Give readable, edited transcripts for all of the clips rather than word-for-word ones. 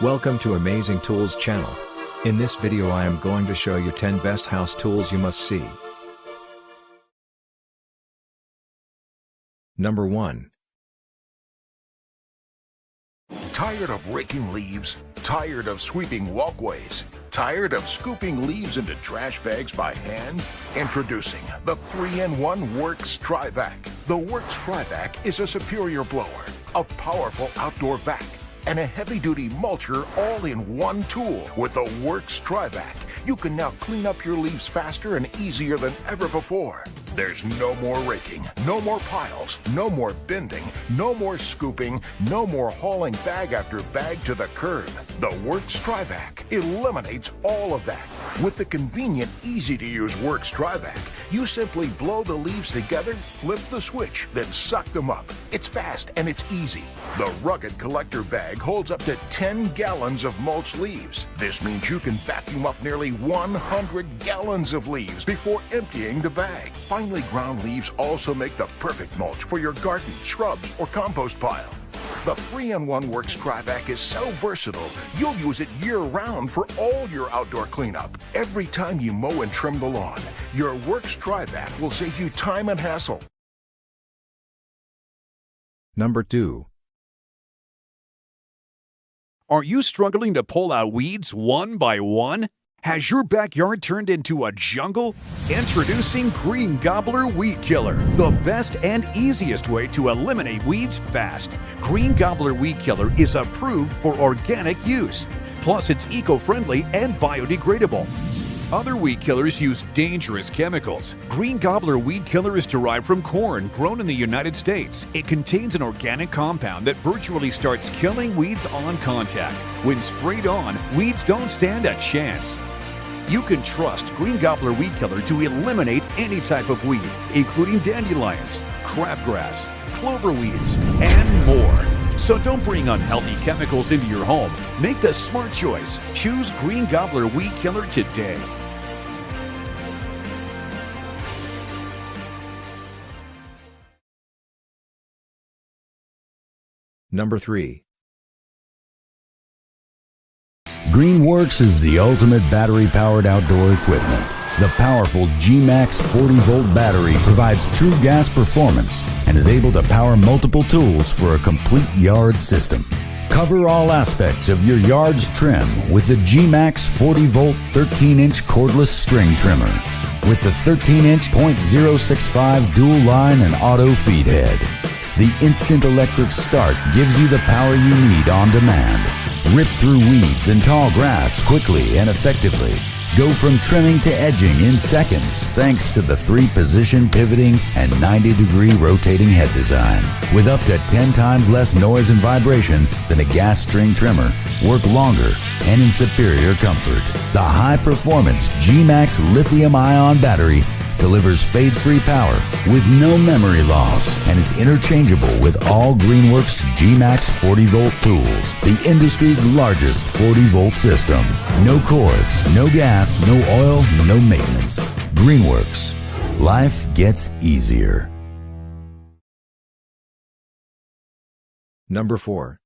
Welcome to Amazing Tools channel. In this video I am going to show you 10 best house tools you must see. Number 1. Tired of raking leaves? Tired of sweeping walkways? Tired of scooping leaves into trash bags by hand? Introducing the 3-in-1 Works Tri-Vac. The Works Tri-Vac is a superior blower, a powerful outdoor vac, and a heavy-duty mulcher all in one tool. With the Works Tri-Vac, you can now clean up your leaves faster and easier than ever before. There's no more raking, no more piles, no more bending, no more scooping, no more hauling bag after bag to the curb. The Works Tri-Vac eliminates all of that. With the convenient, easy-to-use Works Tri-Vac, you simply blow the leaves together, flip the switch, then suck them up. It's fast and it's easy. The rugged collector bag holds up to 10 gallons of mulch leaves. This means you can vacuum up nearly 100 gallons of leaves before emptying the bag. Finely ground leaves also make the perfect mulch for your garden, shrubs, or compost pile. The 3-in-1 Works Tri-Vac is so versatile, you'll use it year-round for all your outdoor cleanup. Every time you mow and trim the lawn, your Works Tri-Vac will save you time and hassle. Number 2. Are you struggling to pull out weeds one by one? Has your backyard turned into a jungle? Introducing Green Gobbler Weed Killer, the best and easiest way to eliminate weeds fast. Green Gobbler Weed Killer is approved for organic use. Plus, it's eco-friendly and biodegradable. Other weed killers use dangerous chemicals. Green Gobbler Weed Killer is derived from corn grown in the United States. It contains an organic compound that virtually starts killing weeds on contact. When sprayed on, weeds don't stand a chance. You can trust Green Gobbler Weed Killer to eliminate any type of weed, including dandelions, crabgrass, clover weeds, and more. So don't bring unhealthy chemicals into your home. Make the smart choice. Choose Green Gobbler Weed Killer today. Number 3. Greenworks is the ultimate battery-powered outdoor equipment. The powerful G-Max 40-volt battery provides true gas performance and is able to power multiple tools for a complete yard system. Cover all aspects of your yard's trim with the G-Max 40-volt 13-inch cordless string trimmer with the 13-inch .065 dual line and auto feed head. The instant electric start gives you the power you need on demand. Rip through weeds and tall grass quickly and effectively. Go from trimming to edging in seconds thanks to the 3-position pivoting and 90-degree rotating head design. With up to 10 times less noise and vibration than a gas string trimmer, work longer and in superior comfort. The high-performance G-Max lithium-ion battery delivers fade-free power with no memory loss and is interchangeable with all Greenworks G-Max 40-volt tools, the industry's largest 40-volt system. No cords, no gas, no oil, no maintenance. Greenworks. Life gets easier. Number 4.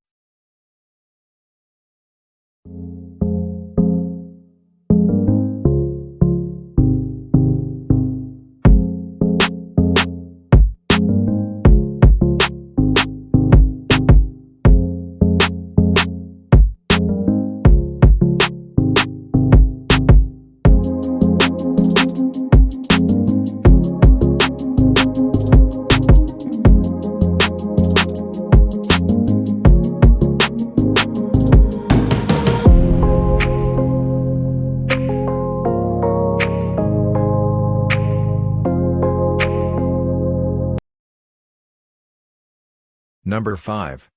Number 5.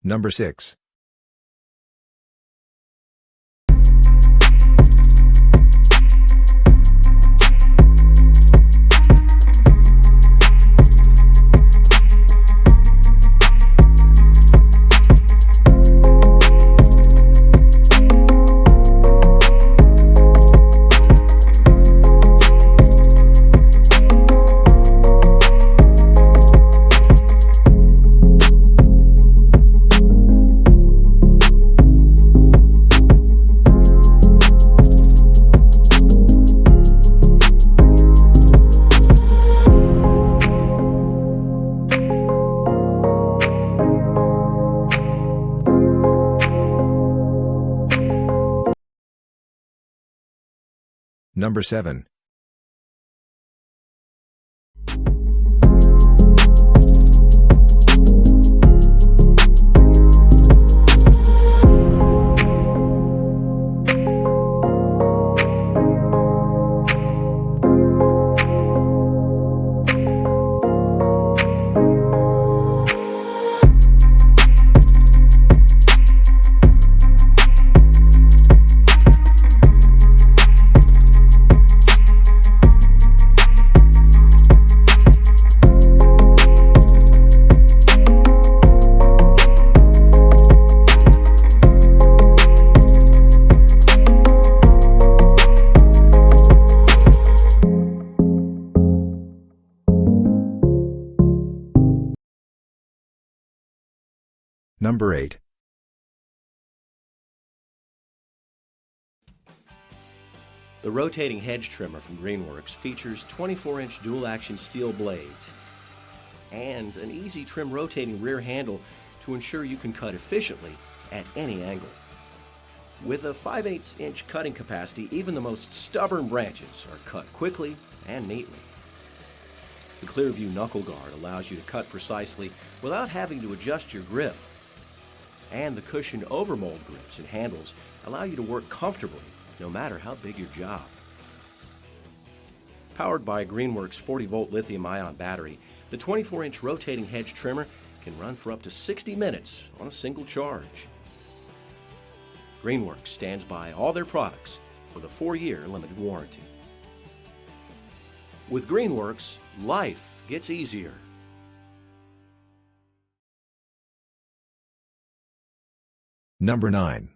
Number 6. Number 7. Number 8. The rotating hedge trimmer from Greenworks features 24-inch dual-action steel blades and an easy trim rotating rear handle to ensure you can cut efficiently at any angle. With a 5/8-inch cutting capacity, even the most stubborn branches are cut quickly and neatly. The Clearview knuckle guard allows you to cut precisely without having to adjust your grip. And the cushion overmold grips and handles allow you to work comfortably no matter how big your job. Powered by a Greenworks 40-volt lithium-ion battery, the 24-inch rotating hedge trimmer can run for up to 60 minutes on a single charge. Greenworks stands by all their products with a 4-year limited warranty. With Greenworks, life gets easier. Number 9.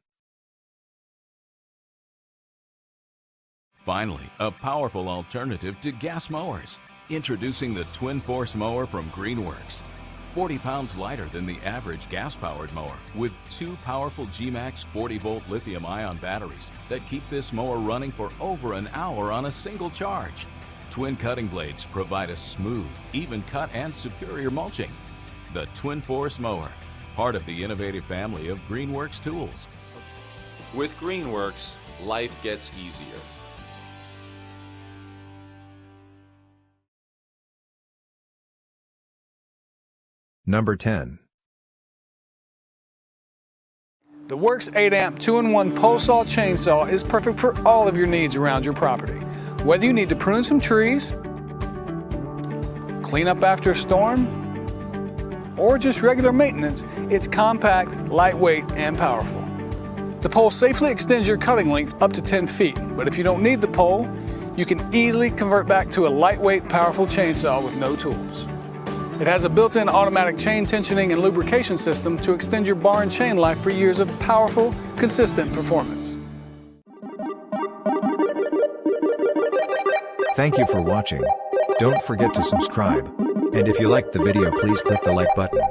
Finally, a powerful alternative to gas mowers. Introducing the Twin Force mower from Greenworks. 40 pounds lighter than the average gas-powered mower, with 2 powerful G-Max 40-volt lithium-ion batteries that keep this mower running for over an hour on a single charge. Twin cutting blades provide a smooth, even cut and superior mulching. The Twin Force mower, part of the innovative family of Greenworks tools. With Greenworks, life gets easier. Number 10. The Works 8-amp 2-in-1 pole saw chainsaw is perfect for all of your needs around your property. Whether you need to prune some trees, clean up after a storm, or just regular maintenance, it's compact, lightweight, and powerful. The pole safely extends your cutting length up to 10 feet, but if you don't need the pole, you can easily convert back to a lightweight, powerful chainsaw with no tools. It has a built-in automatic chain tensioning and lubrication system to extend your bar and chain life for years of powerful, consistent performance. Thank you for watching. Don't forget to subscribe. And if you liked the video, please click the like button.